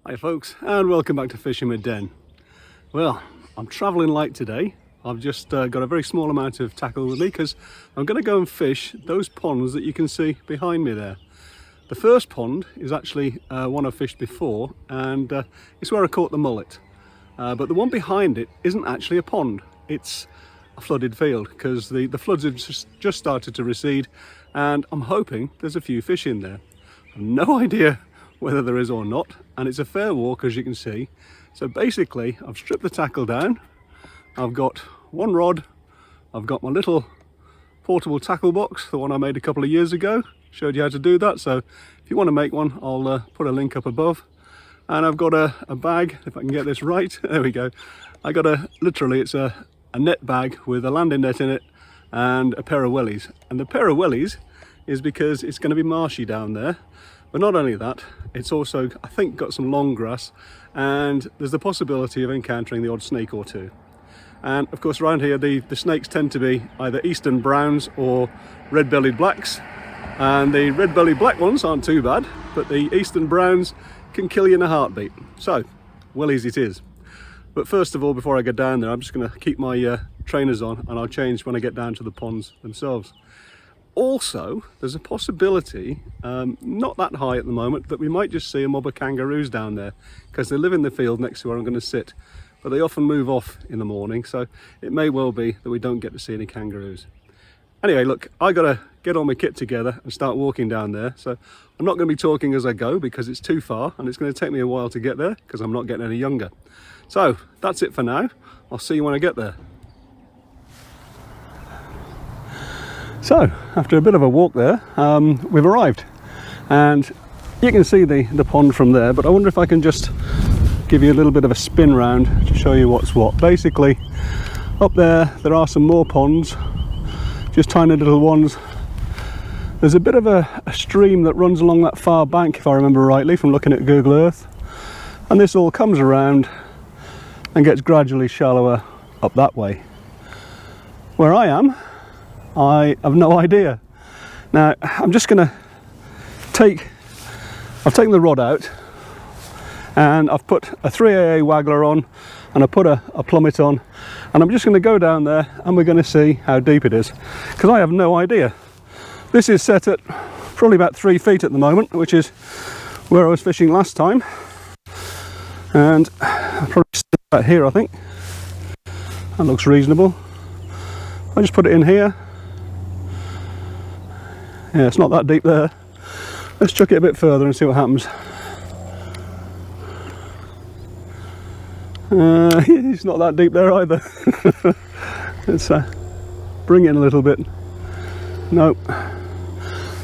Hi folks, and welcome back to Fishing with Den. Well, I'm travelling light today. I've just got a very small amount of tackle with me because I'm going to go and fish those ponds that you can see behind me there. The first pond is actually one I've fished before, and it's where I caught the mullet. But the one behind it isn't actually a pond, it's a flooded field because the floods have just started to recede, and I'm hoping there's a few fish in there. I've no idea whether there is or not, and it's a fair walk as you can see. So basically I've stripped the tackle down, I've got one rod, I've got my little portable tackle box, the one I made a couple of years ago, showed you how to do that, so if you want to make one I'll put a link up above. And I've got a bag, if I can get this right, there we go. I got literally it's a net bag with a landing net in it and a pair of wellies, and the pair of wellies is because it's going to be marshy down there. But not only that, it's also, I think, got some long grass, and there's the possibility of encountering the odd snake or two. And of course around here the snakes tend to be either eastern browns or red-bellied blacks, and the red-bellied black ones aren't too bad, but the eastern browns can kill you in a heartbeat. So, wellies it is. But first of all, before I get down there, I'm just going to keep my trainers on, and I'll change when I get down to the ponds themselves. Also, there's a possibility, not that high at the moment, that we might just see a mob of kangaroos down there, because they live in the field next to where I'm going to sit, but they often move off in the morning, so it may well be that we don't get to see any kangaroos. Anyway, look, I got to get all my kit together and start walking down there, so I'm not going to be talking as I go because it's too far, and it's going to take me a while to get there because I'm not getting any younger. So that's it for now. I'll see you when I get there. So, after a bit of a walk there, we've arrived, and you can see the pond from there, but I wonder if I can just give you a little bit of a spin round to show you what's what. Basically, up there are some more ponds, just tiny little ones. There's a bit of a stream that runs along that far bank, if I remember rightly from looking at Google Earth, and this all comes around and gets gradually shallower up that way. Where I am, I have no idea. Now I'm just going to I've taken the rod out, and I've put a 3AA waggler on, and I put a plummet on, and I'm just going to go down there and we're going to see how deep it is, because I have no idea. This is set at probably about 3 feet at the moment, which is where I was fishing last time, and I'll probably sit about here. I think that looks reasonable. I just put it in here. Yeah, it's not that deep there. Let's chuck it a bit further and see what happens. It's not that deep there either. Let's bring it in a little bit. No,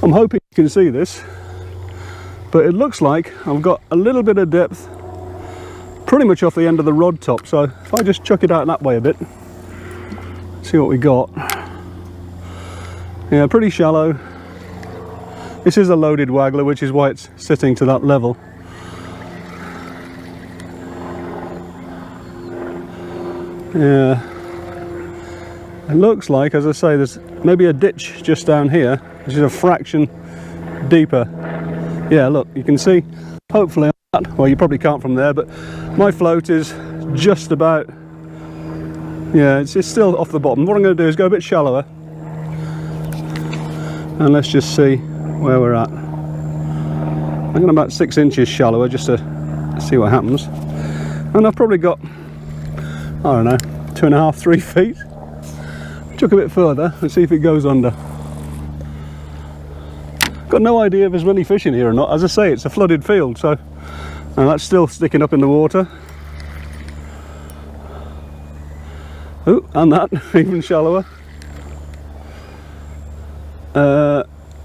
I'm hoping you can see this, but it looks like I've got a little bit of depth pretty much off the end of the rod top, so if I just chuck it out that way a bit, see what we got. Yeah, pretty shallow. This is a loaded waggler, which is why it's sitting to that level. Yeah, it looks like, as I say, there's maybe a ditch just down here, which is a fraction deeper. Yeah, look, you can see, hopefully, well, you probably can't from there, but my float is just about, yeah, it's still off the bottom. What I'm going to do is go a bit shallower, and let's just see where we're at. I'm going about 6 inches shallower just to see what happens, and I've probably got, I don't know, 2.5, 3 feet. Chuck a bit further and see if it goes under. Got no idea if there's any fish in here or not. As I say, it's a flooded field, so and that's still sticking up in the water. Oh, and that even shallower.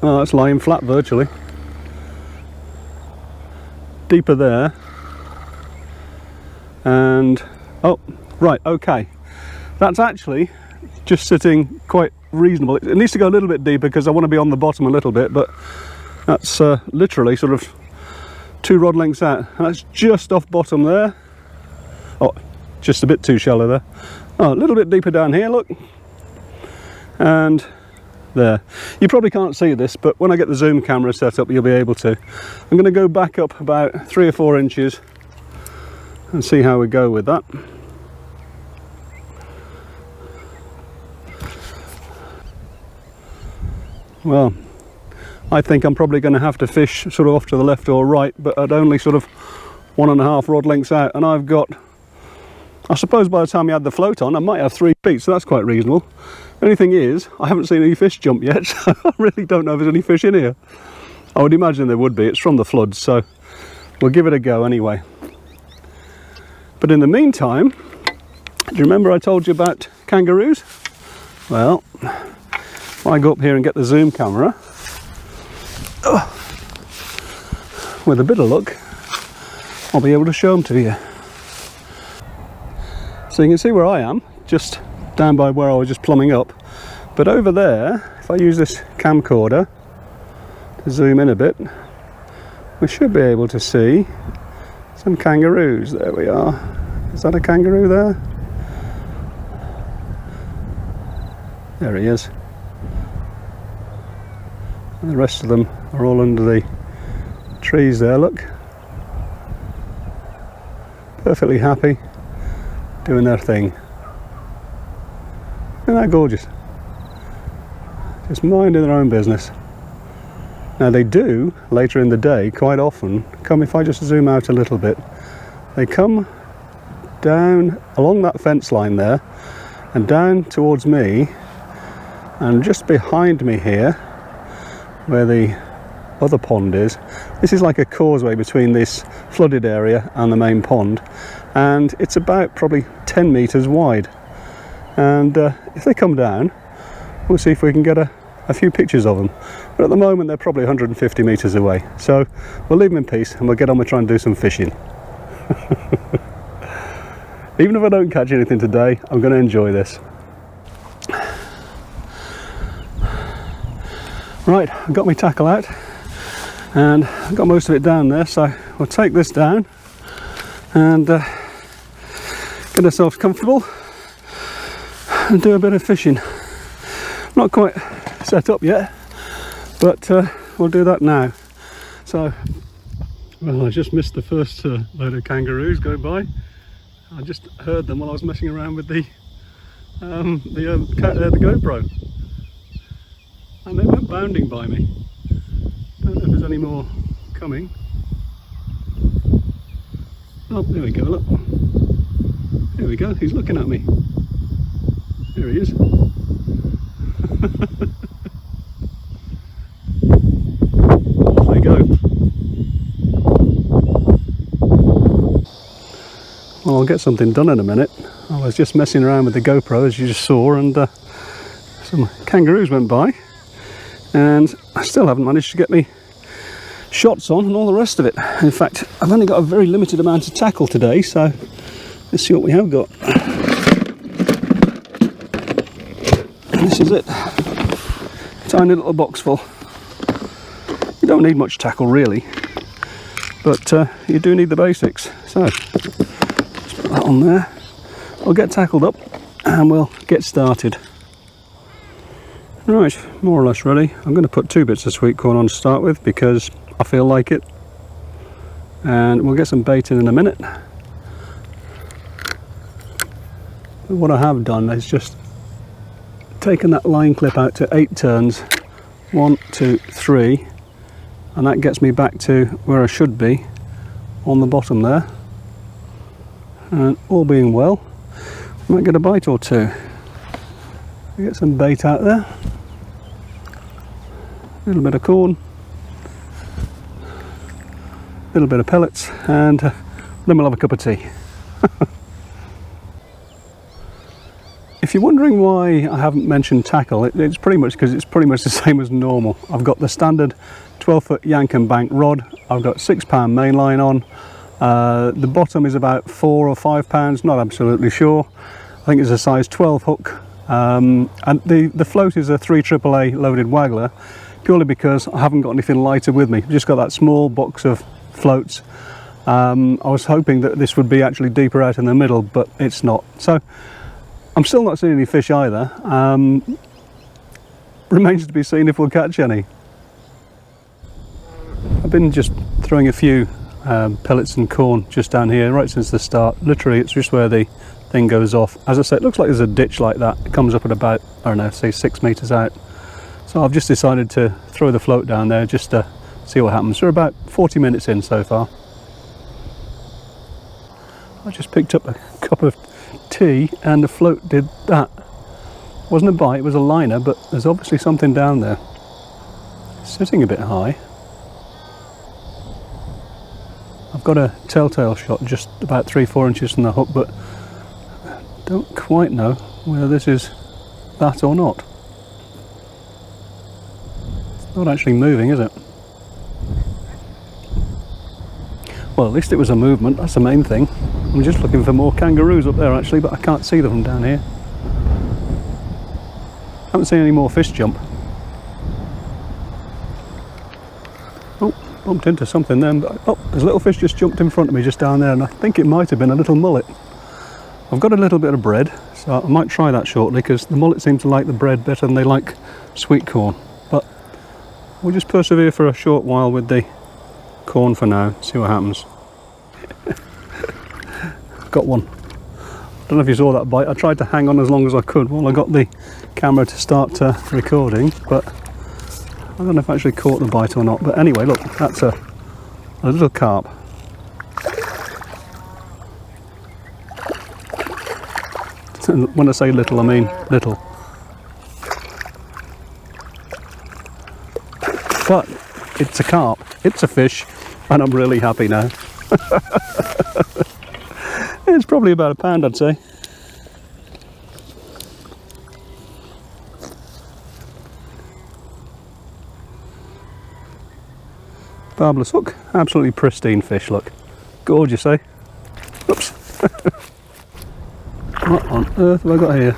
Well, that's lying flat virtually. Deeper there. And oh, right, okay. That's actually just sitting quite reasonable. It needs to go a little bit deeper because I want to be on the bottom a little bit, but that's literally sort of 2 rod lengths out. And that's just off bottom there. Oh, just a bit too shallow there. Oh, a little bit deeper down here, look. And there. You probably can't see this, but when I get the zoom camera set up, you'll be able to. I'm going to go back up about 3 or 4 inches and see how we go with that. Well, I think I'm probably going to have to fish sort of off to the left or right, but at only sort of 1.5 rod lengths out, and I've got, I suppose by the time you add the float on, I might have 3 feet, so that's quite reasonable. The only thing is, I haven't seen any fish jump yet, so I really don't know if there's any fish in here. I would imagine there would be. It's from the floods, so we'll give it a go anyway. But in the meantime, do you remember I told you about kangaroos? Well, if I go up here and get the zoom camera, with a bit of luck, I'll be able to show them to you. So you can see where I am, just down by where I was just plumbing up. But over there, if I use this camcorder to zoom in a bit, we should be able to see some kangaroos. There we are. Is that a kangaroo there? There he is. And the rest of them are all under the trees there, look. Perfectly happy, doing their thing. Isn't that gorgeous? Just minding their own business. Now they do, later in the day, quite often, come, if I just zoom out a little bit, they come down along that fence line there, and down towards me, and just behind me here, where the other pond is. This is like a causeway between this flooded area and the main pond, and it's about probably 10 meters wide. And if they come down, we'll see if we can get a few pictures of them. But at the moment they're probably 150 meters away, so we'll leave them in peace and we'll get on with trying to do some fishing. Even if I don't catch anything today, I'm going to enjoy this. Right, I've got my tackle out and I've got most of it down there, so we'll take this down and get ourselves comfortable and do a bit of fishing. Not quite set up yet, but we'll do that now. So, well, I just missed the first load of kangaroos go by. I just heard them while I was messing around with the GoPro. And they went bounding by me. Don't know if there's any more coming. Oh, there we go, look. There we go, he's looking at me. There he is. Off they go. Well, I'll get something done in a minute. I was just messing around with the GoPro, as you just saw, and some kangaroos went by. And I still haven't managed to get me shots on and all the rest of it. In fact, I've only got a very limited amount of tackle today, so let's see what we have got. And this is it. Tiny little box full. You don't need much tackle really, but you do need the basics. So just put that on there. I'll get tackled up and we'll get started. Right, more or less ready. I'm going to put 2 bits of sweet corn on to start with because I feel like it, and we'll get some bait in a minute. But what I have done is just taken that line clip out to 8 turns, 1, 2, 3, and that gets me back to where I should be on the bottom there. And all being well, I might get a bite or two. Get some bait out there, a little bit of corn, a little bit of pellets, and then we'll have a cup of tea. If you're wondering why I haven't mentioned tackle, it's pretty much because it's pretty much the same as normal. I've got the standard 12-foot yank and bank rod. I've got 6-pound main line on. The bottom is about 4 or 5 pounds, not absolutely sure. I think it's a size 12 hook. And the float is a 3 AAA loaded waggler, purely because I haven't got anything lighter with me. I've just got that small box of floats. I was hoping that this would be actually deeper out in the middle, but it's not. So I'm still not seeing any fish either. Remains to be seen if we'll catch any. I've been just throwing a few pellets and corn just down here right since the start. Literally it's just where the thing goes off. As I say, it looks like there's a ditch like that. It comes up at about, I don't know, say 6 meters out. So I've just decided to throw the float down there just to see what happens. We're about 40 minutes in so far. I just picked up a cup of tea and the float did that. It wasn't a bite, it was a liner, but there's obviously something down there. It's sitting a bit high. I've got a telltale shot just about 3-4 inches from the hook, but don't quite know whether this is that or not. It's not actually moving, is it? Well, at least it was a movement, that's the main thing. I'm just looking for more kangaroos up there actually, but I can't see them from down here. Haven't seen any more fish jump. Oh, bumped into something then, but oh, there's a little fish just jumped in front of me just down there, and I think it might have been a little mullet. I've got a little bit of bread, so I might try that shortly, because the mullet seem to like the bread better than they like sweet corn. But we'll just persevere for a short while with the corn for now, see what happens. Got one. I don't know if you saw that bite. I tried to hang on as long as I could while I got the camera to start recording, but I don't know if I actually caught the bite or not. But anyway, look, that's a little carp. When I say little, I mean little. But it's a carp, it's a fish, and I'm really happy now. It's probably about a pound, I'd say. Fabulous hook, absolutely pristine fish, look. Gorgeous, eh? Oops. What on earth have I got here?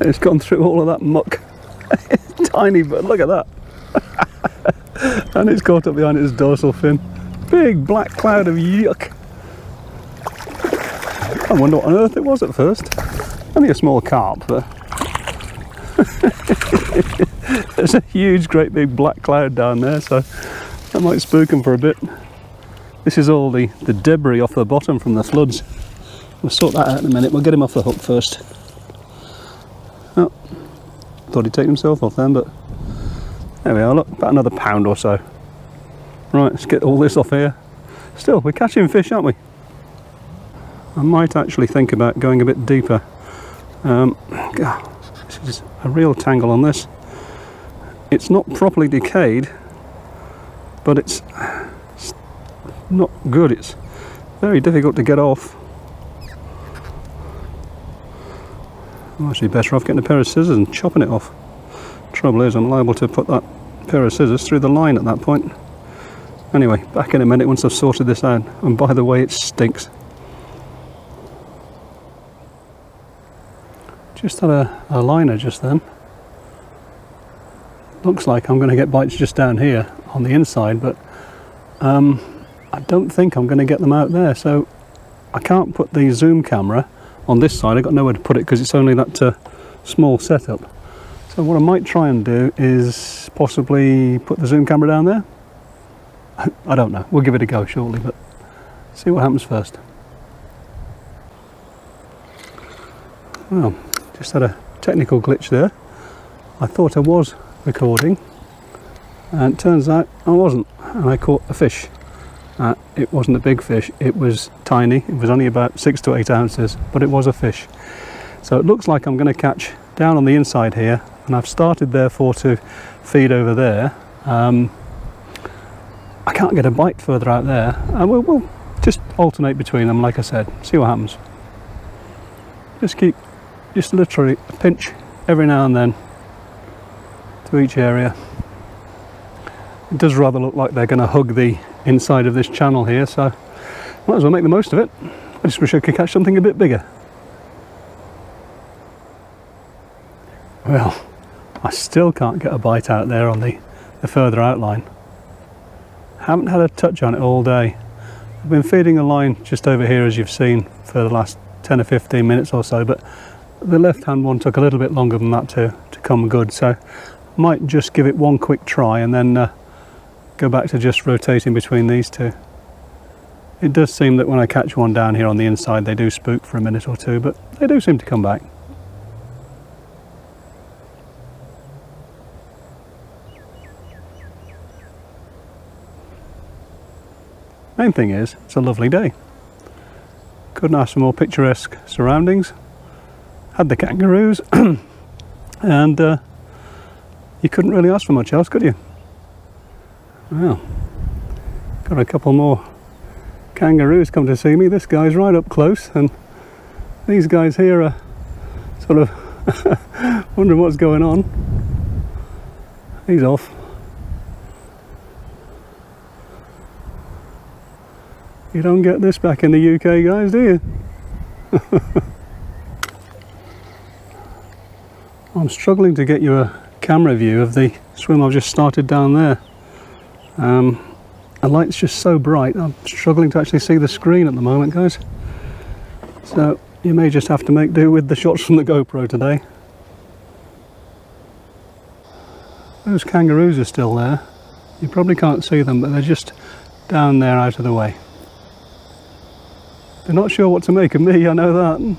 It's gone through all of that muck. It's tiny, but look at that. And it's caught up behind its dorsal fin. Big black cloud of yuck. I wonder what on earth it was at first. Only a small carp, but there's a huge, great big black cloud down there, so that might spook them for a bit. This is all the debris off the bottom from the floods. We'll sort that out in a minute. We'll get him off the hook first. Oh, thought he'd taken himself off then, but there we are. Look, about another pound or so. Right, let's get all this off here. Still, we're catching fish, aren't we? I might actually think about going a bit deeper. This is a real tangle on this. It's not properly decayed, but it's not good. It's very difficult to get off. I'm actually better off getting a pair of scissors and chopping it off. Trouble is, I'm liable to put that pair of scissors through the line at that point. Anyway, back in a minute once I've sorted this out. And by the way, it stinks. Just had a liner just then. Looks like I'm going to get bites just down here on the inside, but I don't think I'm going to get them out there. So I can't put the zoom camera on this side. I've got nowhere to put it because it's only that small setup. So what I might try and do is possibly put the zoom camera down there. I don't know. We'll give it a go shortly, but see what happens first. Well, just had a technical glitch there. I thought I was recording, and it turns out I wasn't, and I caught a fish. It wasn't a big fish, it was tiny. It was only about 6 to 8 ounces, but it was a fish. So it looks like I'm going to catch down on the inside here, and I've started therefore to feed over there. I can't get a bite further out there, and we'll just alternate between them, like I said, see what happens. Just literally a pinch every now and then to each area. It does rather look like they're going to hug the inside of this channel here, so might as well make the most of it. I just wish I could catch something a bit bigger. Well, I still can't get a bite out there on the further outline. Haven't had a touch on it all day. I've been feeding a line just over here, as you've seen, for the last 10 or 15 minutes or so, but the left hand one took a little bit longer than that to come good, so I might just give it one quick try and then go go back to just rotating between these two. It does seem that when I catch one down here on the inside they do spook for a minute or two, but they do seem to come back. Main thing is, it's a lovely day. Couldn't ask for more picturesque surroundings. Had the kangaroos and you couldn't really ask for much else, could you? Well, got a couple more kangaroos come to see me. This guy's right up close and these guys here are sort of wondering what's going on. He's off. You don't get this back in the UK, guys, do you? I'm struggling to get you a camera view of the swim I've just started down there. The light's just so bright, I'm struggling to actually see the screen at the moment, guys. So you may just have to make do with the shots from the GoPro today. Those kangaroos are still there. You probably can't see them, but they're just down there out of the way. They're not sure what to make of me, I know that.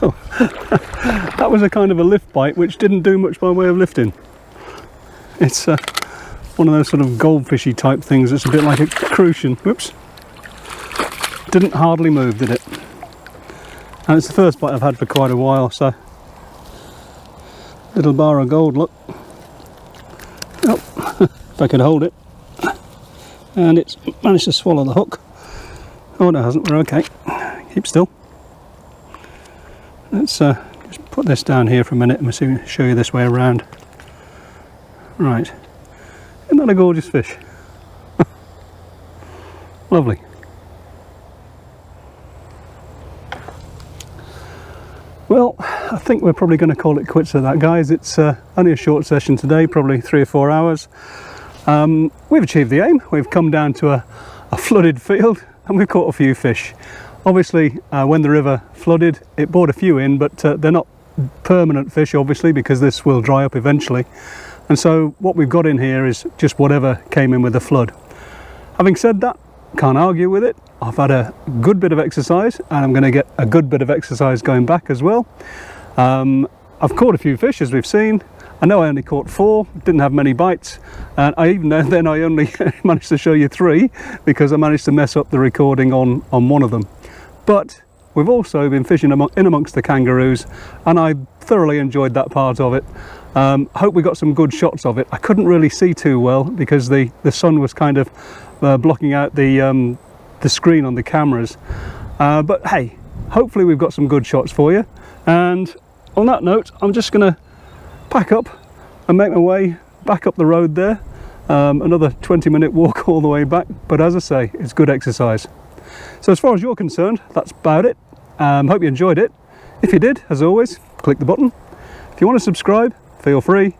Oh, that was a kind of a lift bite which didn't do much by way of lifting. It's one of those sort of goldfishy type things that's a bit like a crucian. Whoops. Didn't hardly move, did it? And it's the first bite I've had for quite a while, so little bar of gold, look. Oh, if I could hold it. And it's managed to swallow the hook. Oh, no, it hasn't. We're okay. Keep still. Let's just put this down here for a minute and we'll show you this way around. Right. Isn't that a gorgeous fish? Lovely. Well, I think we're probably going to call it quits at that, guys. It's only a short session today, probably 3 or 4 hours. We've achieved the aim. We've come down to a flooded field and we've caught a few fish. Obviously, when the river flooded, it brought a few in, but they're not permanent fish, obviously, because this will dry up eventually. And so what we've got in here is just whatever came in with the flood. Having said that, can't argue with it. I've had a good bit of exercise and I'm going to get a good bit of exercise going back as well. I've caught a few fish, as we've seen. I know I only caught 4, didn't have many bites, and I only managed to show you 3 because I managed to mess up the recording on one of them. But we've also been fishing in amongst the kangaroos and I thoroughly enjoyed that part of it. Hope we got some good shots of it. I couldn't really see too well because the sun was kind of blocking out the screen on the cameras. But hey, hopefully we've got some good shots for you. And on that note, I'm just going to pack up and make my way back up the road there. Another 20-minute walk all the way back. But as I say, it's good exercise. So as far as you're concerned, that's about it. Hope you enjoyed it. If you did, as always, click the button. If you want to subscribe, feel free.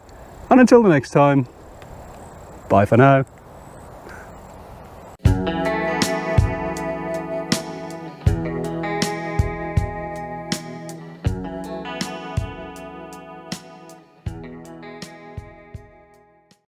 And until the next time, bye for now.